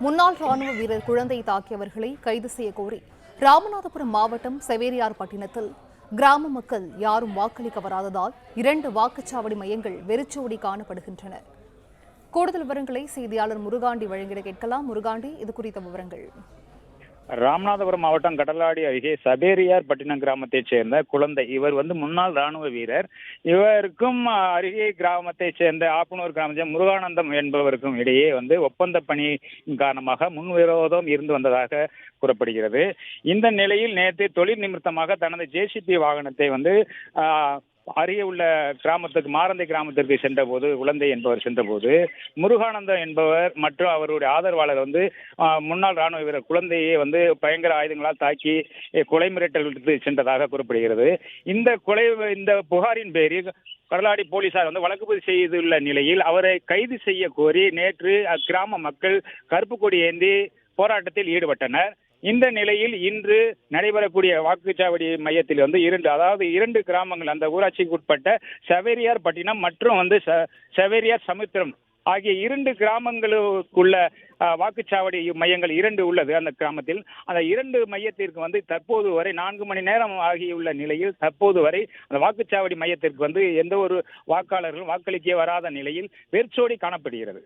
முன்னாள் ராணுவ வீரர் குழந்தை தாக்கியவர்களை கைது செய்ய கோரி ராமநாதபுரம் மாவட்டம் செவேரியார்பட்டினத்தில் கிராம மக்கள் யாரும் வாக்களிக்க வராததால் 2 வாக்குச்சாவடி மையங்கள் வெறிச்சோடி காணப்படுகின்றன. கூடுதல் விவரங்களை செய்தியாளர் முருகாண்டி வழங்கிட கேட்கலாம். முருகாண்டி, இது குறித்த விவரங்கள். ராமநாதபுரம் மாவட்டம் கடலாடி அருகே சபேரியார் பட்டினம் கிராமத்தைச் சேர்ந்த குழந்தை. இவர் முன்னாள் ராணுவ வீரர். இவருக்கும் அருகே கிராமத்தைச் சேர்ந்த ஆப்பனூர் கிராமத்தை முருகானந்தம் என்பவருக்கும் இடையே ஒப்பந்த பணி காரணமாக முன்விரோதம் இருந்து வந்ததாக கூறப்படுகிறது. இந்த நிலையில் நேற்று தொழில் நிமித்தமாக தனது ஜேசிபி வாகனத்தை அருகே உள்ள கிராமத்துக்கு மாரந்தை கிராமத்திற்கு சென்றபோது குழந்தை என்பவர் சென்றபோது முருகானந்தம் என்பவர் மற்றும் அவருடைய ஆதரவாளர் முன்னாள் ராணுவ வீரர் குழந்தையை பயங்கர ஆயுதங்களால் தாக்கி கொலை மிரட்டல் விடுத்து சென்றதாக கூறப்படுகிறது. இந்த புகாரின் பேரில் கடலாடி போலீசார் வழக்கு பதிவு செய்துள்ள நிலையில் அவரை கைது செய்ய கோரி நேற்று அக்கிராம மக்கள் கருப்பு கொடி ஏந்தி போராட்டத்தில் ஈடுபட்டனர். இந்த நிலையில் இன்று நடைபெறக்கூடிய வாக்குச்சாவடி மையத்தில் 2 கிராமங்கள், அந்த ஊராட்சிக்கு உட்பட்ட செவேரியார் பட்டினம் மற்றும் செவேரியார் சமுத்திரம் ஆகிய 2 கிராமங்களுக்குள்ள வாக்குச்சாவடி மையங்கள் 2 உள்ளது. அந்த கிராமத்தில் அந்த 2 மையத்திற்கு தற்போது வரை 4 மணி நேரம் ஆகியுள்ள நிலையில் தற்போது வரை அந்த வாக்குச்சாவடி மையத்திற்கு எந்த ஒரு வாக்காளர்களும் வாக்களிக்க வராத நிலையில் வெறிச்சோடி காணப்படுகிறது.